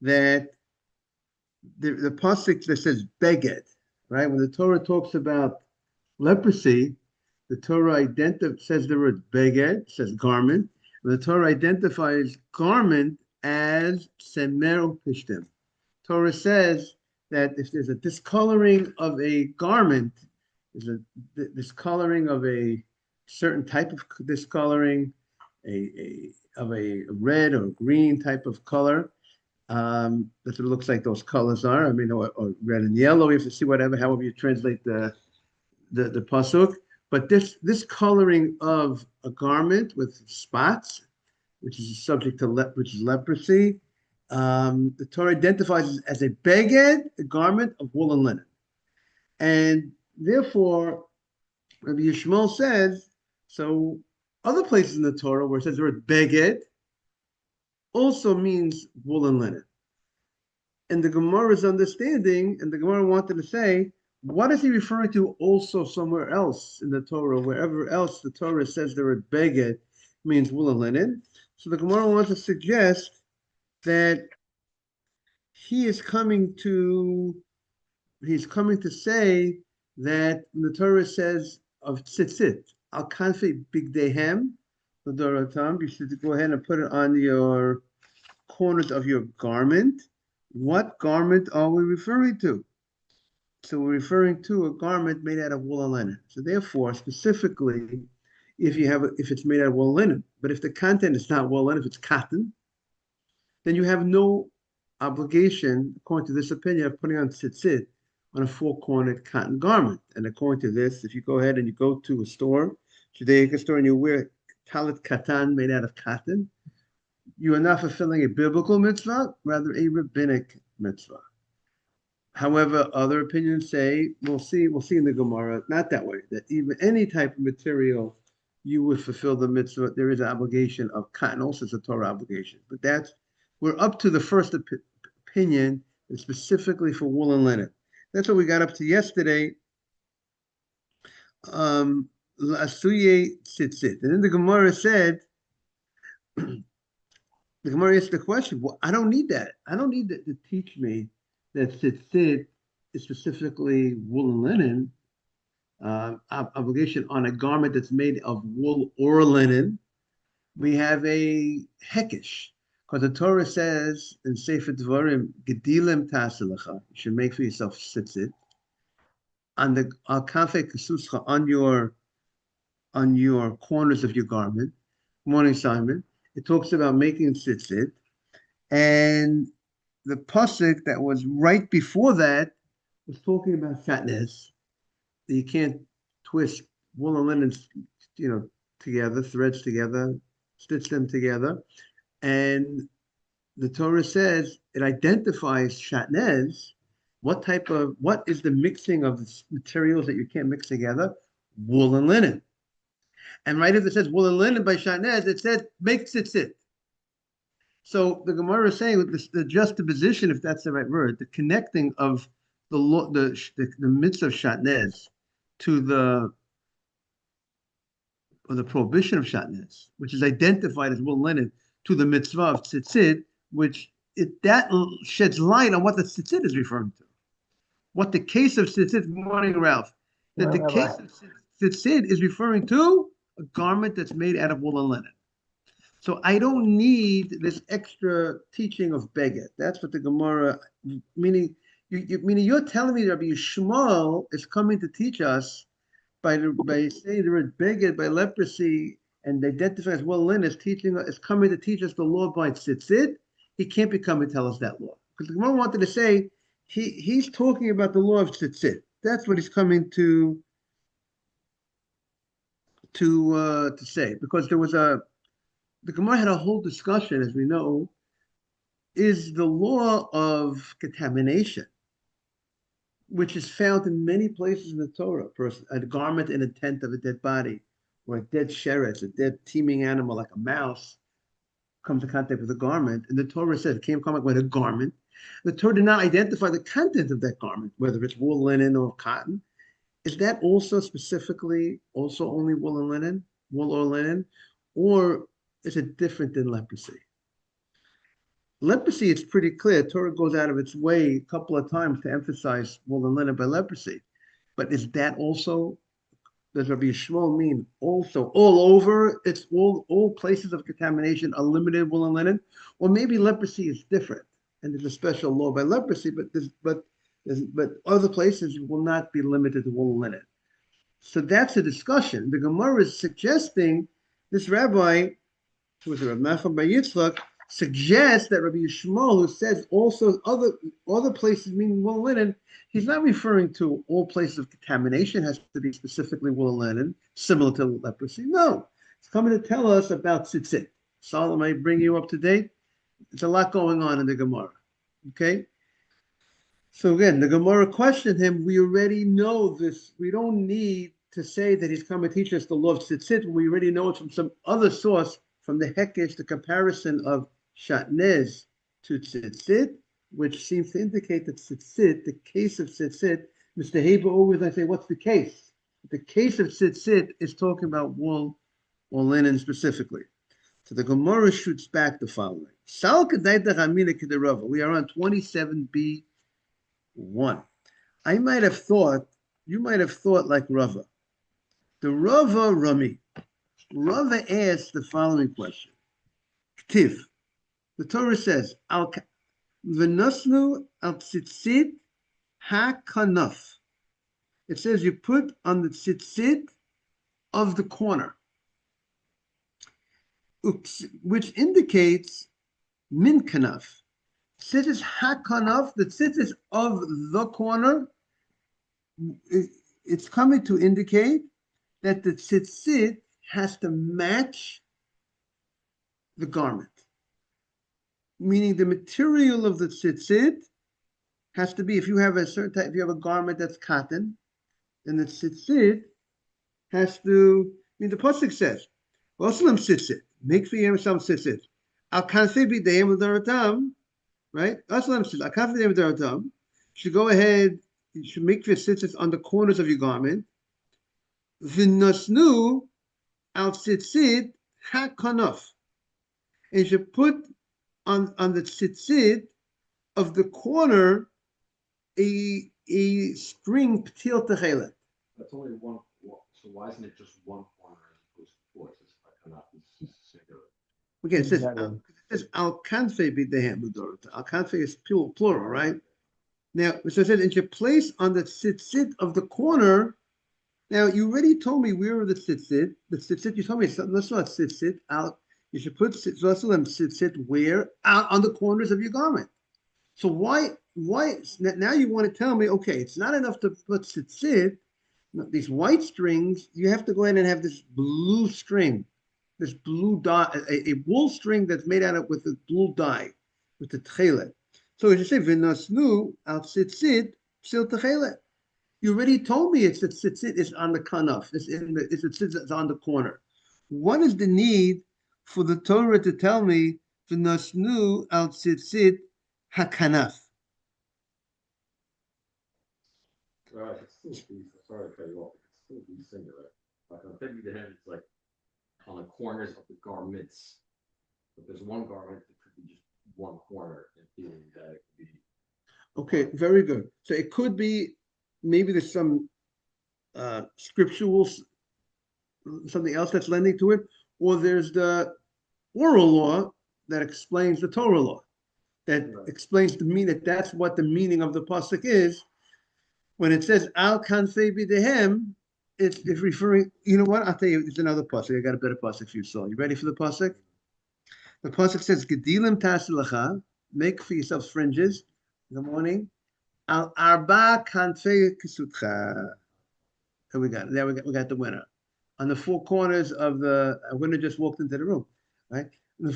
that the pasuk that says beged, right? When the Torah talks about leprosy, the Torah says the word beged, says garment. And the Torah identifies garment as semer pishtim. Torah says that if there's a discoloring of a garment, there's a discoloring of a certain type of discoloring, of a red or green type of color. That's what it looks like those colors are. I mean, or red and yellow. You have to see however you translate the pasuk. But this coloring of a garment with spots, which is subject to which is leprosy, the Torah identifies as a beged, a garment of wool and linen, and therefore Rabbi Yishmael says so. Other places in the Torah where it says the word beged also means wool and linen. And the Gemara's understanding, and the Gemara wanted to say, what is he referring to also somewhere else in the Torah, wherever else the Torah says the word beged means wool and linen? So the Gemara wants to suggest that he's coming to say that when the Torah says of tzitzit, al kanfi bigdehem, the Doratam, you should go ahead and put it on your corners of your garment. What garment are we referring to? So we're referring to a garment made out of wool and linen. So therefore, specifically, if it's made out of wool and linen, but if the content is not wool and linen, if it's cotton, then you have no obligation, according to this opinion, of putting on tzitzit on a four-cornered cotton garment. And according to this, if you go ahead and you go to a store, Judaic store, and you wear talit katan made out of cotton, you are not fulfilling a biblical mitzvah, rather a rabbinic mitzvah. However, other opinions say, we'll see in the Gemara, not that way, that even any type of material you would fulfill the mitzvah. There is an obligation of cotton, also it's a Torah obligation. But we're up to the first opinion, specifically for wool and linen. That's what we got up to yesterday. La'asuye tzitzit. And then the Gemara said, the Gemara asked the question, well, I don't need that. I don't need that to teach me that tzitzit is specifically wool and linen, obligation on a garment that's made of wool or linen. We have a hekesh, because the Torah says in Sefer Dvarim, Gedilim Taselecha, you should make for yourself tzitzit. On the al kafe kesuscha, on your corners of your garment. Morning, Simon. It talks about making tzitzit, and the pasuk that was right before that was talking about shatnez. You can't twist wool and linen, together, threads together, stitch them together, and the Torah says it identifies shatnez. What is the mixing of the materials that you can't mix together? Wool and linen. And right if it says wool and linen by shatnez, it said make tzitzit. So the Gemara is saying the juxtaposition, if that's the right word, the connecting of the mitzvah of shatnez to the prohibition of shatnez, which is identified as wool and linen, to the mitzvah of tzitzit, that sheds light on what the tzitzit is referring to. What the case of tzitzit, good morning, Ralph, that the case of tzitzit is referring to a garment that's made out of wool and linen. So I don't need this extra teaching of beged. That's what the Gemara, meaning you're telling me Rabbi Yishmael is coming to teach us by saying the word beged, by leprosy, and identifying as well linen, is coming to teach us the law by tzitzit. He can't be coming to tell us that law. Because the Gemara wanted to say he's talking about the law of tzitzit. That's what he's coming to say. Because the Gemara had a whole discussion, as we know, is the law of contamination, which is found in many places in the Torah. A garment in a tent of a dead body, or a dead sheretz, a dead teeming animal like a mouse, comes in contact with a garment, and the Torah says it came in contact with a garment. The Torah did not identify the content of that garment, whether it's wool, linen, or cotton. Is that also specifically also only wool and linen, wool or linen, or is it different than leprosy? Leprosy, it's pretty clear. Torah goes out of its way a couple of times to emphasize wool and linen by leprosy. But is that also, does Rabbi Shmuel mean also all over? It's all places of contamination are limited wool and linen, or maybe leprosy is different and there's a special law by leprosy, but other places will not be limited to wool and linen. So that's a discussion. The Gemara is suggesting this rabbi, who was Rav Nachman bar Yitzchak, suggests that Rabbi Yishmael, who says also other places meaning wool and linen, he's not referring to all places of contamination has to be specifically wool and linen, similar to leprosy. No, it's coming to tell us about tzitzit. Solomon, I bring you up to date. There's a lot going on in the Gemara. Okay. So again, the Gemara questioned him. We already know this. We don't need to say that he's come to teach us the law of tzitzit. We already know it from some other source, from the Hekesh, the comparison of shatnez to tzitzit, which seems to indicate that tzitzit, the case of tzitzit, Mr. Haber always, I say, what's the case? The case of tzitzit is talking about wool or linen specifically. So the Gemara shoots back the following. We are on 27b. 1. You might have thought like Rava. The Rava Rami. Rava asked the following question. Ktiv. The Torah says, V'nosnu al tzitzit ha-kanaf. It says you put on the tzitzit of the corner, which indicates min kanaf. Tzitzis hakanaf, the tzitzis of the corner, it's coming to indicate that the tzitzit has to match the garment. Meaning the material of the tzitzit has to be, if you have a certain type, if you have a garment that's cotton, then the tzitzit has to, the pasuk says, "V'oslam tzitzit, make for yourself tzitzit. Al kanfei b'deim l'daratam." Right? That's what I'm saying. I can't forget you should go ahead, you should make your tzitzit on the corners of your garment. V'nosnu al tzitzit ha-kanaf. And you should put on the tzitzit of the corner a string p'til techelet. That's only one. So why isn't it just one corner as opposed to four? It's like it's singular. Again, it says al kanfei b'dehem l'dorot. Al kanfei is plural, right? Now, so it says, and you place on the tzitzit of the corner. Now, you already told me where are the tzitzit. The tzitzit, you told me, let's not tzitzit out. You should put tzitzit where? Out on the corners of your garment. So why, now you want to tell me, okay, it's not enough to put tzitzit, these white strings, you have to go ahead and have this blue string, this blue dye, a wool string that's made out of with the blue dye, with the tchelet. So as you say, v'nosnu al tzitzit psil techelet. You already told me it's that tzitzit is on the kanaf. It's on the corner. What is the need for the Torah to tell me v'nosnu al tzitzit hakanaf? Right, it's still be, sorry to cut you off, it's still be singular. Like on the hand, it's like on the corners of the garments. If there's one garment, it could be just one corner, and feeling that it could be. Okay, very good. So it could be, maybe there's some scriptural, something else that's lending to it, or there's the oral law that explains the Torah law, that explains to me that that's what the meaning of the pasuk is. When it says al kanfei b'dehem, it's referring. You know what? I'll tell you. It's another pasuk. I got a better pasuk for you, Saul. You ready for the pasuk? The pasuk says, "Gedilim tasilacha, make for yourself fringes in the morning. Al arba kanfei kisutcha." There we got. There we got the winner. On the four corners of the winner just walked into the room, right?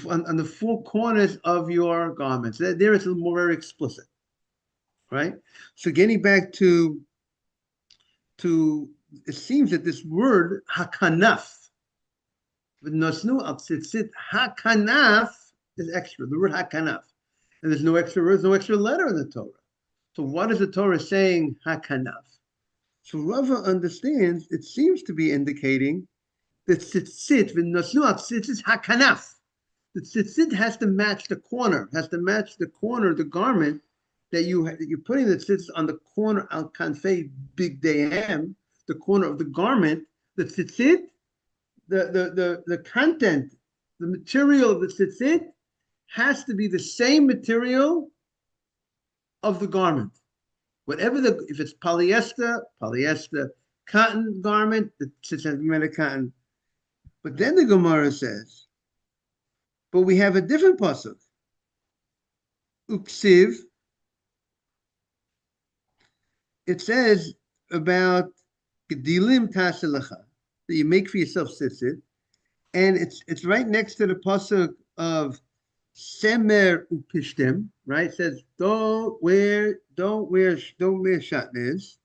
On the four corners of your garments. There it's a little more very explicit. Right? So getting back to it seems that this word hakanaf, v'nosnu al tzitzit hakanaf is extra. The word hakanaf, and there's no extra letter in the Torah. So what is the Torah saying hakanaf? So Rava understands. It seems to be indicating that tzitzit v'nosnu al tzitzit hakanaf. The tzitzit has to match the corner, has to match the corner of the garment that you're putting the tzitzit on the corner al kanfei big dayam, the corner of the garment. The tzitzit, the content, the material of the tzitzit has to be the same material of the garment. Whatever if it's polyester, cotton garment, the tzitzit has to be made of cotton. But then the Gemara says, but we have a different pasuk. Uksiv. It says about gedilim taselacha, that you make for yourself tzitzit, and it's right next to the pasuk of semer upishtim. Right? It says don't wear shatnez,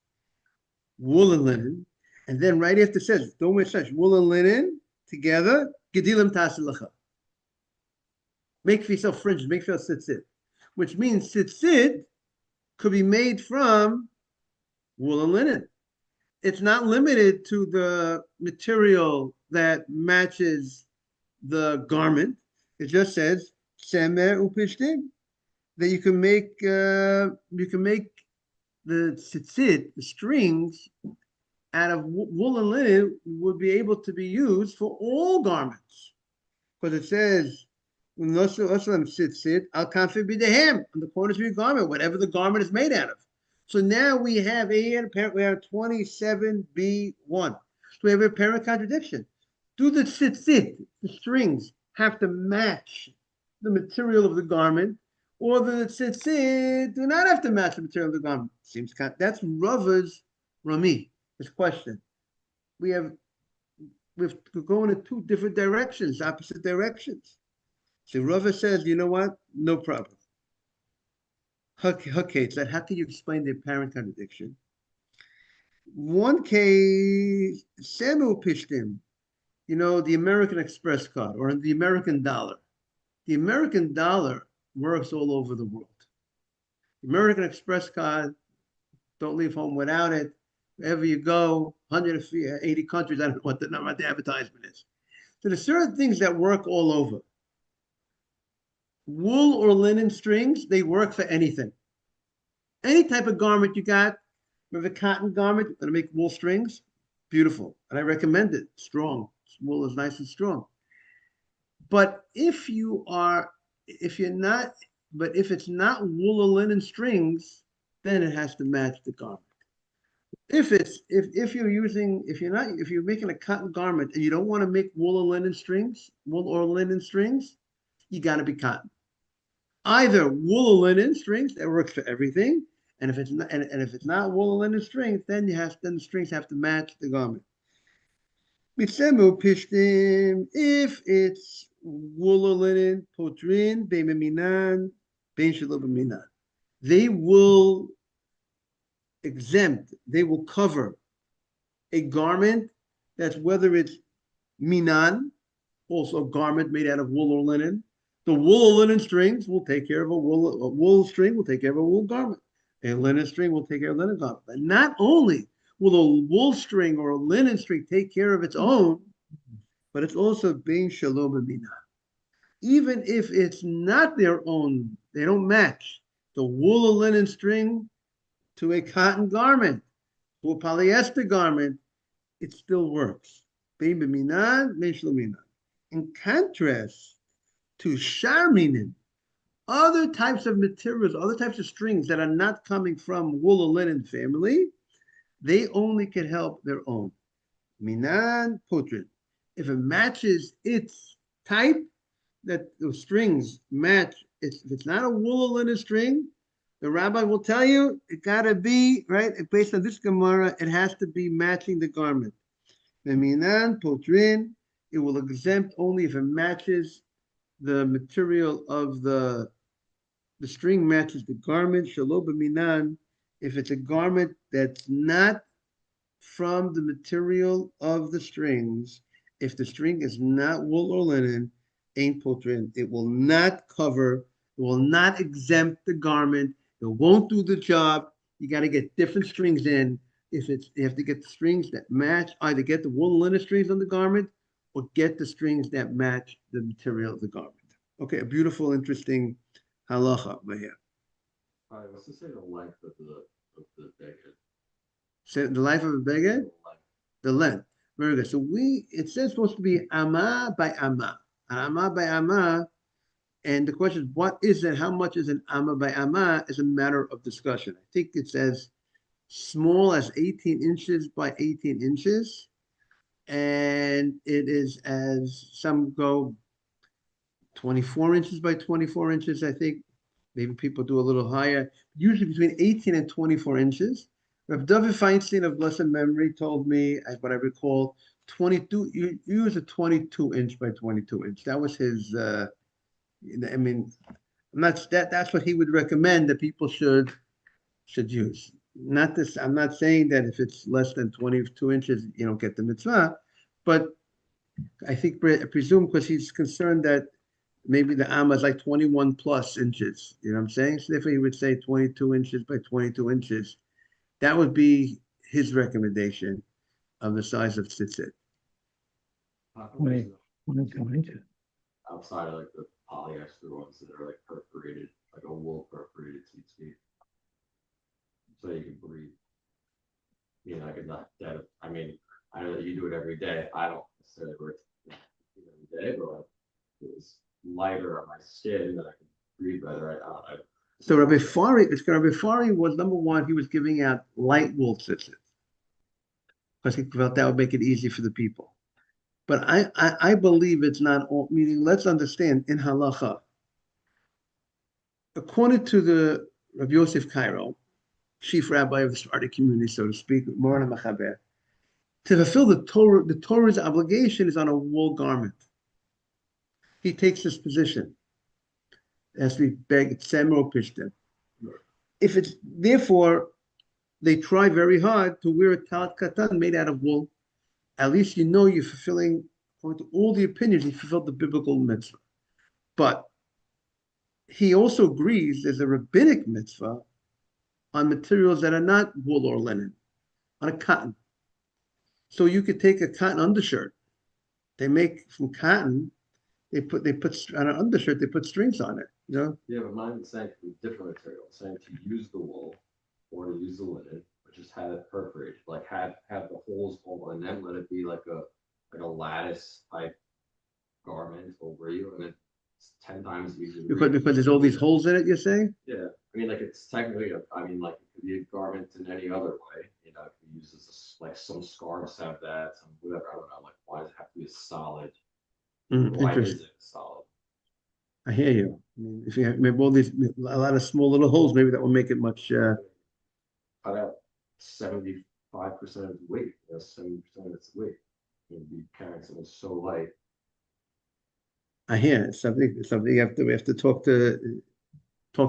wool and linen, and then right after it says don't wear such wool and linen together. Gedilim taselacha. Make for yourself fringes, make for yourself tzitzit, which means tzitzit could be made from wool and linen. It's not limited to the material that matches the garment. It just says semer upishtim, that you can make the tzitzit, the strings out of wool and linen would be able to be used for all garments, because it says on the corners of your garment, whatever the garment is made out of. So now we have 27b1. So we have a apparent contradiction. Do the tzitzit, the strings, have to match the material of the garment, or the tzitzit do not have to match the material of the garment? Seems that's Rava's Rami, his question. We're going in two different directions, opposite directions. So Rava says, you know what? No problem. Okay, so how can you explain the apparent contradiction? One case, Samuel Pishtim, the American Express card or the American dollar. The American dollar works all over the world. The American Express card, don't leave home without it. Wherever you go, 180 countries, I don't know what the advertisement is. So there's certain things that work all over. Wool or linen strings, they work for anything. Any type of garment you got, with a cotton garment, that'll make wool strings, beautiful. And I recommend it, strong. Wool is nice and strong. But if it's not wool or linen strings, then it has to match the garment. If you're making a cotton garment and you don't want to make wool or linen strings, you got to be cotton. Either wool or linen strings, that works for everything, and if it's not wool or linen strings, then the strings have to match the garment. If it's wool or linen, potrin be'meminan bein shelo b'minan, they will exempt, they will cover a garment that's whether it's minan, also a garment made out of wool or linen. The wool or linen strings will take care of a wool string will take care of a wool garment. A linen string will take care of a linen garment. But not only will a wool string or a linen string take care of its own, but it's also bein shelo b'minan. Even if it's not their own, they don't match the wool or linen string to a cotton garment, to a polyester garment, it still works. Bein b'minan, bein shelo b'minan. In contrast to sharminin, other types of materials, other types of strings that are not coming from wool or linen family, they only can help their own. Minan potrin. If it matches its type, that the strings match, if it's not a wool or linen string, the rabbi will tell you it gotta be, right? Based on this Gemara, it has to be matching the garment. The minan potrin, it will exempt only if it matches the material of the string matches the garment. Shelo b'minan, if it's a garment that's not from the material of the strings, if the string is not wool or linen, ain't potrin. It will not cover, it will not exempt the garment. It won't do the job. You got to get different strings in. You have to get the strings that match, either get the wool and linen strings on the garment or get the strings that match the material of the garment. Okay, a beautiful, interesting halacha. But yeah, All right, let's just say the length of the beggar. so the life of a beggar, The length. the length. Very good. So it says supposed to be amma by amma, amma by amma. And the question is, what is it? How much is an amma by amma? Is a matter of discussion. I think it says small as 18 inches by 18 inches, and it is as some go 24 inches by 24 inches. I think maybe people do a little higher, usually between 18 and 24 inches. Rav David Feinstein of blessed memory told me, what I recall, 22. You use a 22 inch by 22 inch. That was his. I mean, that's what he would recommend that people should use. Not this. I'm not saying that if it's less than 22 inches, you don't get the mitzvah, but I think I presume because he's concerned that maybe the amma is like 21 plus inches. You know what I'm saying? So therefore, he would say 22 inches by 22 inches. That would be his recommendation of the size of tzitzit. Twenty, 22 inches. Outside of like the polyester ones that are like perforated, like a wool perforated tzitzit, so you can breathe. You know, I could not that. I mean, I know that you do it every day. I don't necessarily wear it every day, but like it was lighter on my skin that I could breathe better. So Rabbi Fari was number one. He was giving out light wool tzitzit because he felt that would make it easy for the people. But I believe it's not all. Meaning, let's understand in halacha, according to the Rabbi Yosef Cairo, chief rabbi of the Sephardic community, so to speak, Moran Machaber, to fulfill the Torah's obligation is on a wool garment. He takes this position as we beg Tzemro Pishtim. If it's therefore they try very hard to wear a talit katan made out of wool, at least you know you're fulfilling, according to all the opinions, he fulfilled the biblical mitzvah. But he also agrees there's a rabbinic mitzvah on materials that are not wool or linen, on a cotton. So you could take a cotton undershirt. They make from cotton. They put on an undershirt. They put strings on it. You know. Yeah, but mine is saying different material. It's saying to use the wool or to use the linen, but just have it perforated, like have the holes all, and then let it be like a lattice type garment over you, and then it's 10 times easier. Because there's all these holes in it. You're saying? Yeah, I mean, like it's technically, I mean, like it could be a garment in any other way. You know, it could be used as like some scarves have that, some whatever. I don't know. Like, why does it have to be a solid? Why is it solid? I hear you. I mean, if you have maybe all these a lot of small little holes, maybe that will make it much. Cut out 75% of the weight. 70% of its weight. You'd be carrying something so light. I hear it's something we have to talk to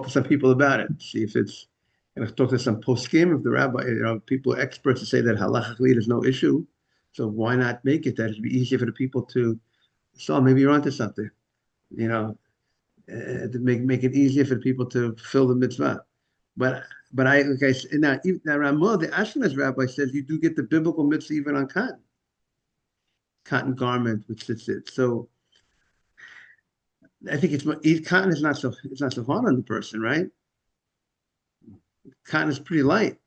some people about it. See if it's. And I've talked to some poskim of the rabbi, people experts to say that halachically there's no issue. So why not make it that it'd be easier for the people to. So maybe you're onto something. To make it easier for people to fulfill the mitzvah. But I like I said now Ramah, the Ashkenaz rabbi says you do get the biblical mitzvah even on cotton garment which sits it. So I think cotton is not so hard on the person, right? Cotton is pretty light.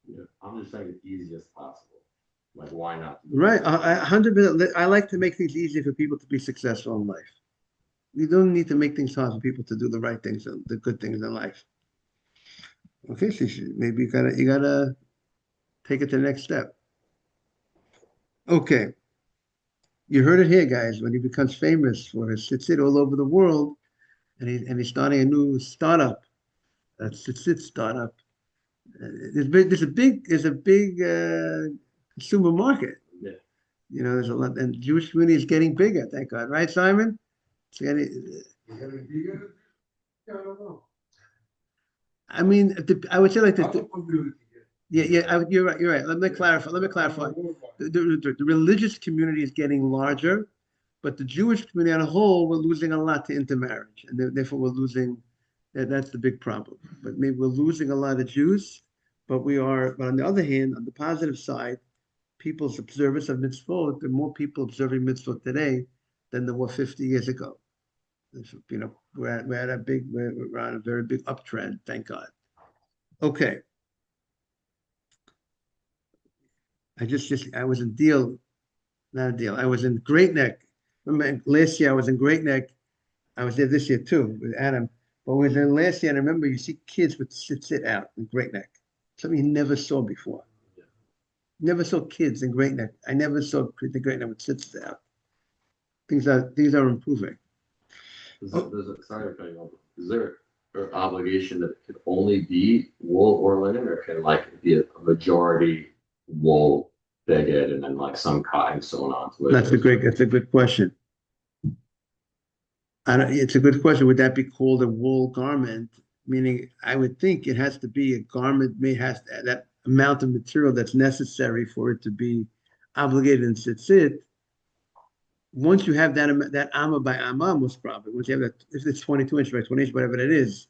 Yeah, I'm just saying the easiest possible. Like why not? Right, 100%. I like to make things easier for people to be successful in life. You don't need to make things hard for people to do the right things, the good things in life. Okay, so maybe you gotta take it to the next step. Okay, you heard it here, guys. When he becomes famous for his tzitzit all over the world, and he's starting a new startup, a tzitzit startup. There's a big consumer market. Yeah. There's a lot, and the Jewish community is getting bigger. Thank God, right, Simon? It's getting. Yeah, I don't know. I mean, I would say like this. Yeah, you're right. You're right. Let me clarify. The religious community is getting larger, but the Jewish community on a whole, we're losing a lot to intermarriage, and therefore we're losing. That's the big problem. But maybe we're losing a lot of Jews, but we are. But on the other hand, on the positive side, people's observance of mitzvot, there are more people observing mitzvot today than there were 50 years ago. we're on a very big uptrend, thank God. Okay. I was in not a deal. I was in Great Neck. Remember last year I was in Great Neck. I was there this year too with Adam. But we was there last year, and I remember you see kids with sit out in Great Neck. Something you never saw before. Never saw kids in Great Neck. I never saw kids in Great Neck with sit out. Things are improving. Sorry to cut you off. Is there an obligation that it could only be wool or linen, or can like be a majority wool baguette and then like some cotton sewn onto it? That's a good question. It's a good question. Would that be called a wool garment? Meaning, I would think it has to be a garment that amount of material that's necessary for it to be obligated in tzitzit. Once you have that amma by amma, most probably, once you have that, if it's 22 inch by 20 inch, whatever it is,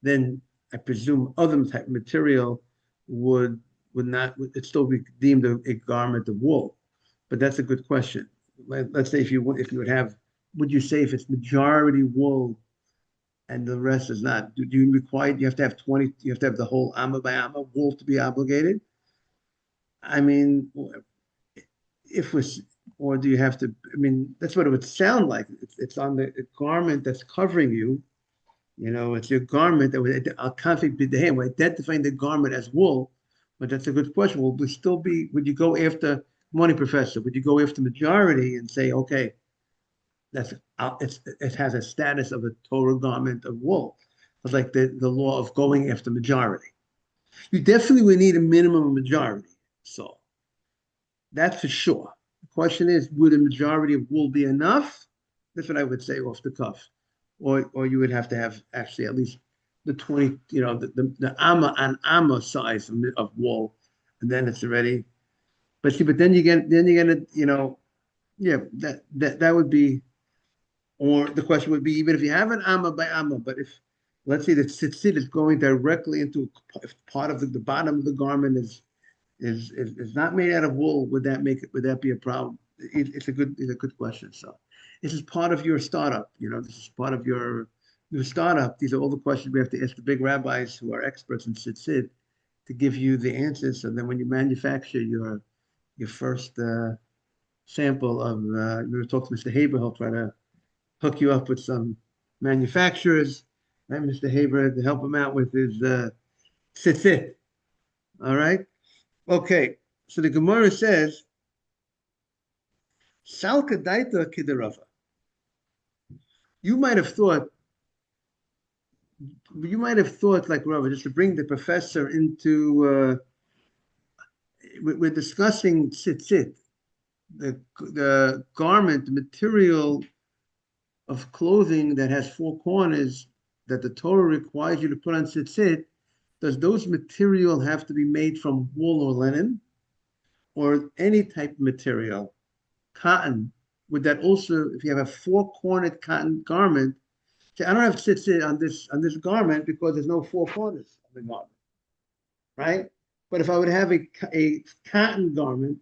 then I presume other type of material would it still be deemed a garment of wool? But that's a good question. Let's say if you would have, would you say if it's majority wool and the rest is not? Do you require? You have to have 20. You have to have the whole amma by amma wool to be obligated. I mean, if was or do you have to? I mean, that's what it would sound like. It's on the garment that's covering you. It's your garment that would conflict b'dehem. We're identifying the garment as wool, but that's a good question. Would you go after, morning professor, would you go after majority and say, okay, it has a status of a Torah garment of wool? It's like the law of going after majority. You definitely would need a minimum of majority. So that's for sure. The question is, would a majority of wool be enough? That's what I would say off the cuff. Or you would have to have actually at least the 20, the amma size of wool, and then it's already. But then you're gonna, yeah, that would be, or the question would be, even if you have an amma by amma, but if let's say the tzitzit is going directly into part of the bottom of the garment is not made out of wool, would that be a problem? It's a good question. So this is part of your startup. This is part of your startup. These are all the questions we have to ask the big rabbis who are experts in tzitzit to give you the answers. So then when you manufacture your first sample of, we were talking to Mr. Haber, he'll try to hook you up with some manufacturers, right, Mr. Haber, to help him out with his tzitzit. All right? Okay, so the Gemara says, Salka daita kiderava. You might have thought like Rava, just to bring the professor into, we're discussing tzitzit, the garment, the material of clothing that has four corners that the Torah requires you to put on tzitzit. Does those material have to be made from wool or linen, or any type of material? Cotton, would that also, if you have a four-cornered cotton garment, say, I don't have tzitzit on this garment because there's no four corners of the garment, right? But if I would have a cotton garment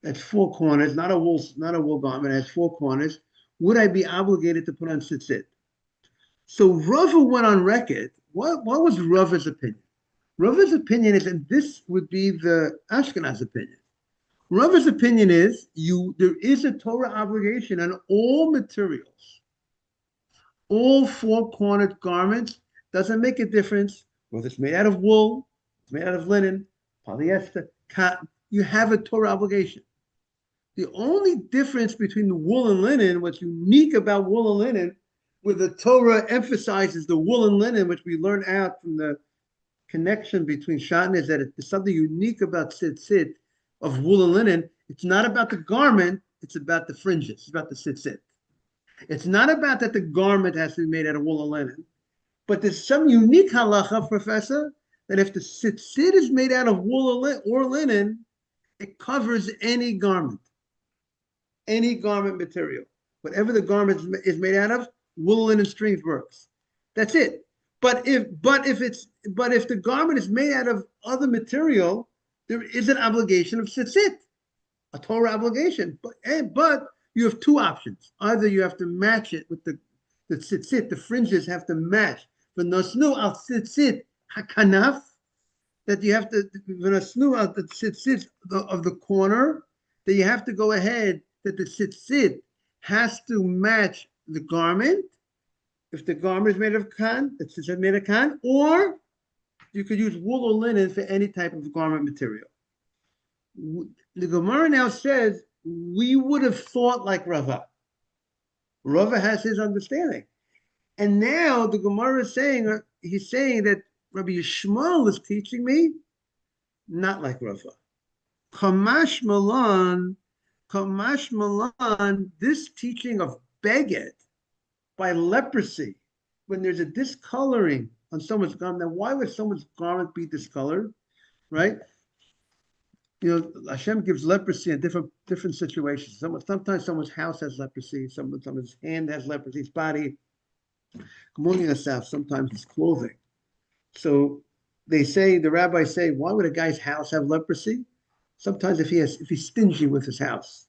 that's four corners, not a wool garment, it has four corners, would I be obligated to put on tzitzit? So Rava went on record. What was Rava's opinion? Rava's opinion is, and this would be the Ashkenaz opinion. Rava's opinion is there is a Torah obligation on all materials, all four-cornered garments. Doesn't make a difference whether it's made out of wool, it's made out of linen, polyester, cotton. You have a Torah obligation. The only difference between the wool and linen, what's unique about wool and linen, where the Torah emphasizes the wool and linen, which we learn out from the connection between Shatan, is that it's something unique about tzitzit of wool and linen. It's not about the garment, it's about the fringes, it's about the tzitzit. It's not about that the garment has to be made out of wool and linen, but there's some unique halacha, Professor, that if the tzitzit is made out of wool or linen, it covers any garment material. Whatever the garment is made out of, wool, linen, strings works. That's it. But if the garment is made out of other material, there is an obligation of tzitzit, a Torah obligation. But you have two options. Either you have to match it with the tzitzit, the fringes have to match. V'nosnu al tzitzit hakanaf, that you have to, v'nosnu al the tzitzit of the corner, that you have to go ahead, that the tzitzit has to match the garment. If the garment is made of kan, the tzitzit is made of kan, or you could use wool or linen for any type of garment material. The Gemara now says, we would have thought like Rava. Rava has his understanding. And now the Gemara is saying, he's saying that Rabbi Yishmael is teaching me not like Rava. Kamash Malan, this teaching of beged by leprosy, when there's a discoloring on someone's garment. Now, why would someone's garment be discolored, right? Hashem gives leprosy in different situations. Sometimes someone's house has leprosy, someone's hand has leprosy, his body, sometimes his clothing. So the rabbis say, why would a guy's house have leprosy? Sometimes if he's stingy with his house,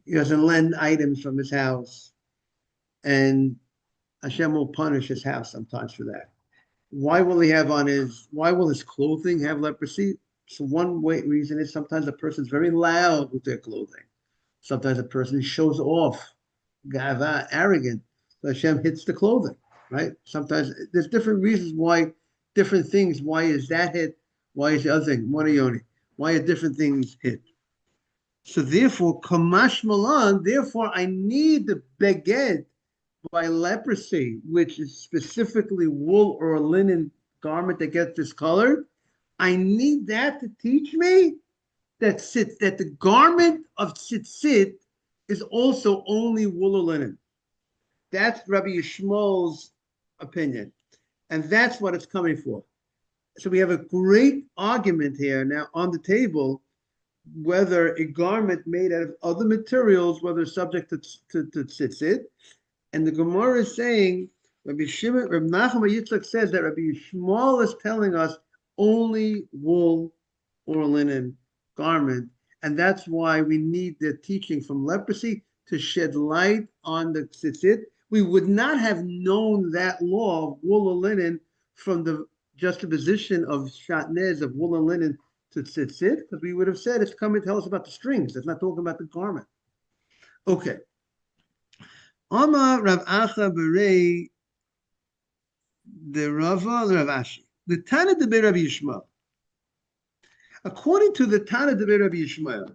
he doesn't lend items from his house, and Hashem will punish his house sometimes for that. Why will his clothing have leprosy? So one reason is sometimes a person's very loud with their clothing. Sometimes a person shows off, gava, arrogant. So Hashem hits the clothing, right? Sometimes there's different reasons why different things. Why is that hit? Why is the other thing? Why are different things hit? So therefore, kamash malan. Therefore, I need the beged by leprosy, which is specifically wool or a linen garment that gets discolored. I need that to teach me that the garment of tzitzit is also only wool or linen. That's Rabbi Yishmael's opinion, and that's what it's coming for. So we have a great argument here now on the table, whether a garment made out of other materials, whether subject to tzitzit, and the Gemara is saying, Rabbi Nachman Yitzchak says that Rabbi Yishmael is telling us only wool or linen garment, and that's why we need the teaching from leprosy to shed light on the tzitzit. We would not have known that law of wool or linen from the juxtaposition of shatnez of wool and linen to tzitzit, because we would have said it's coming to tell us about the strings. It's not talking about the garment. Okay. Amar Rav Acha Berei the Rava the Rav Ashi. The Tana de Rabbi Yishmael. According to the Tana de Rabbi Yishmael,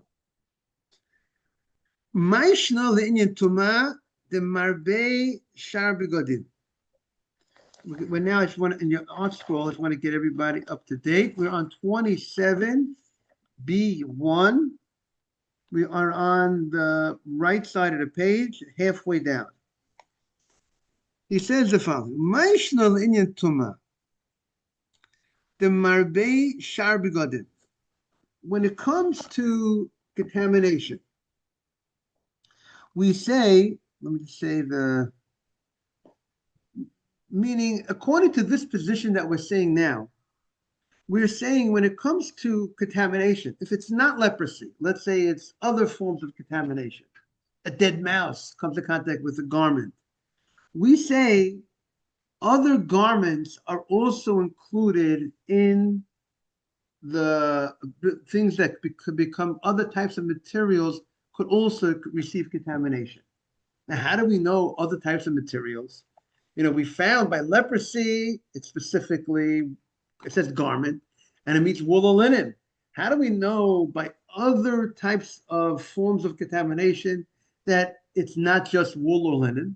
Ma'ishna le'inyan tuma the marbe shar begodim. We're now, I just want to, in your art scroll, I just want to get everybody up to date. We're on 27B1. We are on the right side of the page, halfway down. He says the following: Ma'ishna le'inyan tuma the marbe shar begodim. When it comes to contamination, we say, let me just say meaning, according to this position that we're saying now, we're saying when it comes to contamination, if it's not leprosy, let's say it's other forms of contamination, a dead mouse comes in contact with a garment, we say other garments are also included in the things that could become other types of materials could also receive contamination. Now, how do we know other types of materials? We found by leprosy, it says garment, and it means wool or linen. How do we know by other types of forms of contamination that it's not just wool or linen?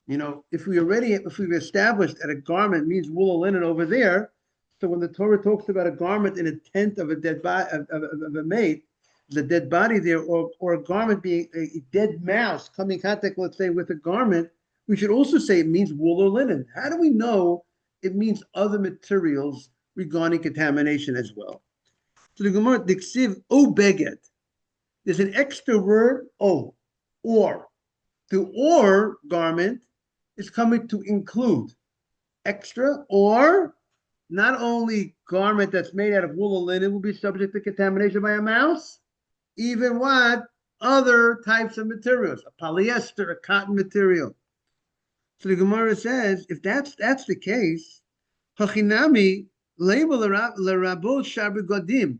If we've established that a garment means wool or linen over there, so when the Torah talks about a garment in a tent of a dead body of a mate, the dead body there, or a garment being a dead mouse coming in contact, let's say, with a garment, we should also say it means wool or linen. How do we know it means other materials regarding contamination as well? So the Gemara diksiv o beged. There's an extra word o, or. The or garment is coming to include extra, or not only garment that's made out of wool or linen will be subject to contamination by a mouse, even what? Other types of materials, a polyester, a cotton material. So the Gemara says, if that's the case, Hachinami label l'rabot shar begodim.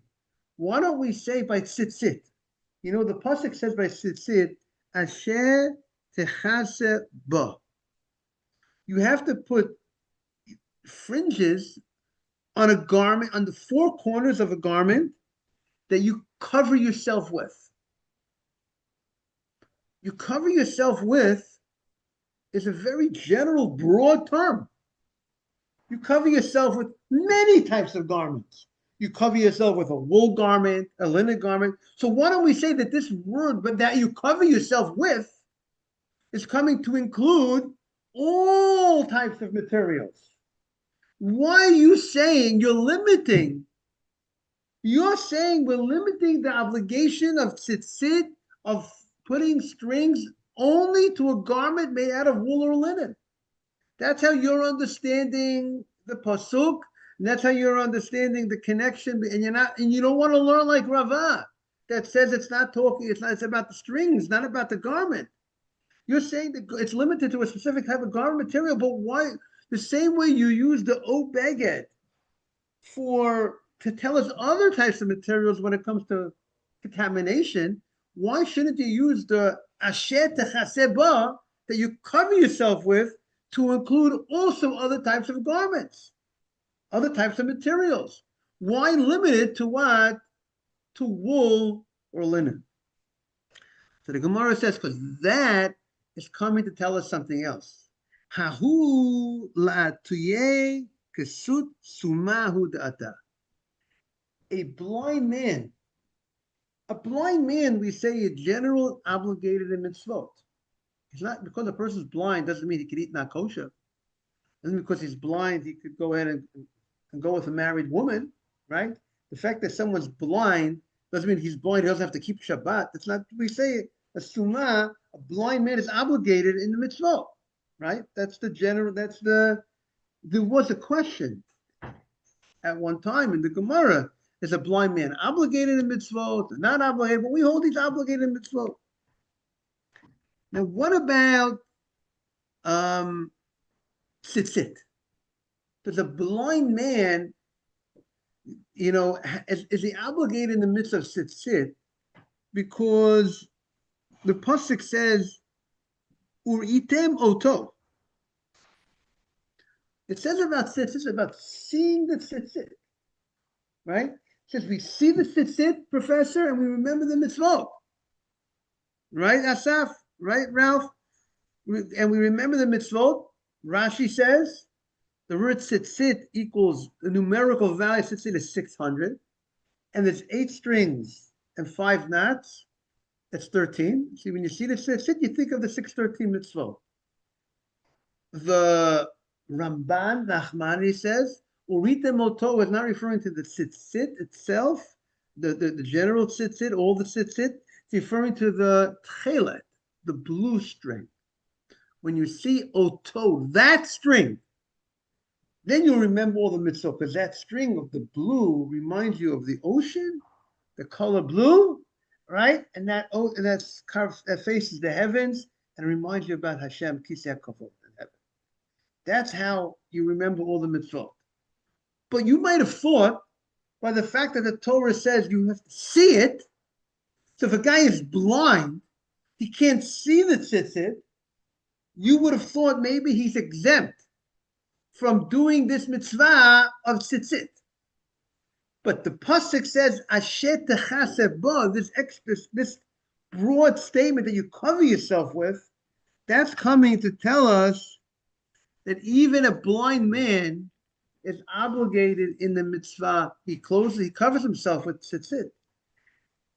Why don't we say by tzitzit? You know, the pasuk says by tzitzit, asher techase ba. You have to put fringes on a garment, on the four corners of a garment that you cover yourself with. You cover yourself with is a very general, broad term. You cover yourself with many types of garments. You cover yourself with a wool garment, a linen garment. So why don't we say that this word, but that you cover yourself with, is coming to include all types of materials? Why are you saying you're limiting? You're saying we're limiting the obligation of tzitzit, of putting strings, only to a garment made out of wool or linen. That's how you're understanding the pasuk, and that's how you're understanding the connection. And you don't want to learn like Rava, that says it's about the strings, not about the garment. You're saying that it's limited to a specific type of garment material, but why? The same way you use the o-beged to tell us other types of materials when it comes to contamination, why shouldn't you use the asher techase ba that you cover yourself with to include also other types of garments, other types of materials? Why limit it to what? To wool or linen? So the Gemara says, because that is coming to tell us something else. Hahu la'atuye kesut sumahu da'ata. A blind man, we say, is general obligated in mitzvot. It's not because a person's blind doesn't mean he can eat not kosher. Doesn't mean because he's blind he could go ahead and go with a married woman, right? The fact that someone's blind doesn't mean he's blind. He doesn't have to keep Shabbat. That's not we say. A sumah, a blind man is obligated in the mitzvot, right? That's the general. There was a question at one time in the Gemara: is a blind man obligated in mitzvot? Not obligated, but we hold he's obligated in mitzvot. Now, what about tzitzit? Does a blind man, is he obligated in the midst of tzitzit? Because the pasuk says, "Uritem oto." It says about tzitzit, about seeing the tzitzit, right? It says we see the tzitzit, professor, and we remember the mitzvot, right, Asaf? Right, Ralph? And we remember the mitzvot. Rashi says the word tzitzit equals the numerical value of tzitzit is 600, and there's 8 strings and 5 knots. That's 13. See, when you see the tzitzit, you think of the 613 mitzvot. The Ramban Nachmani says, Urita Moto is not referring to the tzitzit itself, the general tzitzit, all the tzitzit. It's referring to the tchelet, the blue string. When you see Oto, that string, then you'll remember all the mitzvot, because that string of the blue reminds you of the ocean, the color blue, right? And that faces the heavens and reminds you about Hashem, Kisei HaKavod in heaven. That's how you remember all the mitzvot. But you might have thought, by the fact that the Torah says you have to see it, so if a guy is blind, he can't see the tzitzit, you would have thought maybe he's exempt from doing this mitzvah of tzitzit. But the pasuk says, "Asher techase ba," this broad statement that you cover yourself with, that's coming to tell us that even a blind man is obligated in the mitzvah. He covers himself with tzitzit.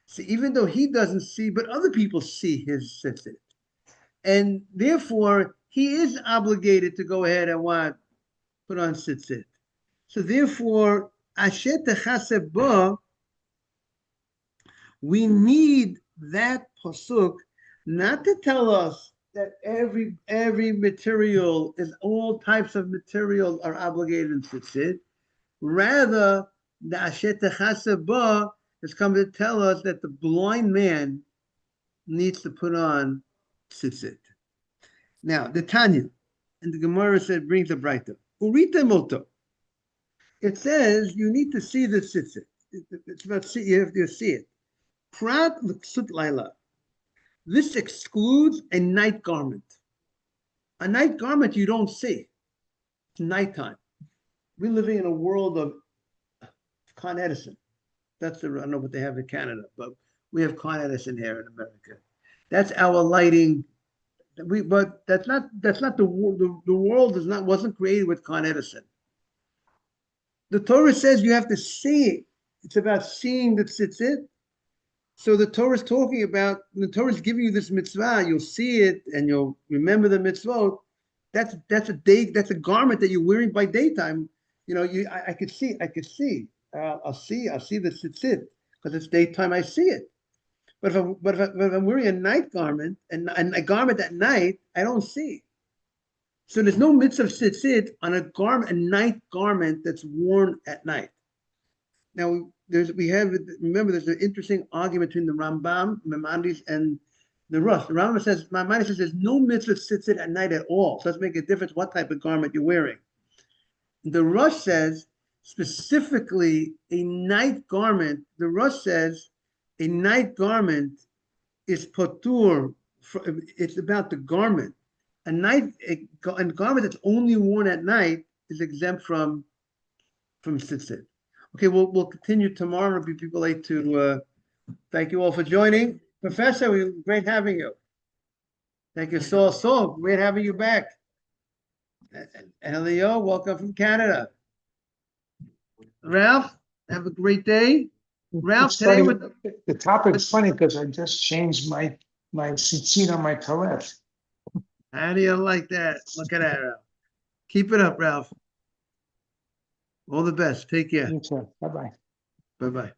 So even though he doesn't see, but other people see his tzitzit. And therefore, he is obligated to go ahead and put on tzitzit. So therefore, Asher techase ba, we need that pasuk not to tell us that every material is all types of material are obligated in tzitzit. Rather, the Asher techase ba is coming to tell us that the blind man needs to put on tzitzit. Now, the Tanya, And the Gemara said, brings the Braita. Urita moto. It says you need to see the tzitzit. It's about see. You have to see it. Prat l'ksut laila. This excludes a night garment. A night garment you don't see. It's nighttime. We're living in a world of Con Edison. That's the, I don't know what they have in Canada, but we have Con Edison here in America. That's our lighting. But that's not the world. The world wasn't created with Con Edison. The Torah says you have to see it. It's about seeing the tzitzit. So the Torah is talking about, the Torah is giving you this mitzvah. You'll see it and you'll remember the mitzvot. That's a garment that you're wearing by daytime. You know, I could see. I'll see the tzitzit because it's daytime. I see it. But if I'm wearing a night garment and a garment at night, I don't see. So there's no mitzvah of tzitzit on a night garment that's worn at night. Now there's an interesting argument between the Rambam, Maimonides, and the Rosh. The Rambam says Maimonides says there's no mitzvah of tzitzit at night at all. So let's make a difference what type of garment you're wearing. The Rosh says specifically a night garment. The Rosh says a night garment is patur. It's about the garment. A garment that's only worn at night is exempt from tzitzit. Okay, we'll continue tomorrow. It'll be people late to thank you all for joining. Professor, great having you. Thank you, Saul, great having you back. And Leo, welcome from Canada. Ralph, have a great day. Ralph, It's today funny, the topic's funny because I just changed my seat on my toilet. how do you like that? Look at that, Ralph. Keep it up, Ralph. All the best. Take care. You too. Bye-bye. Bye-bye.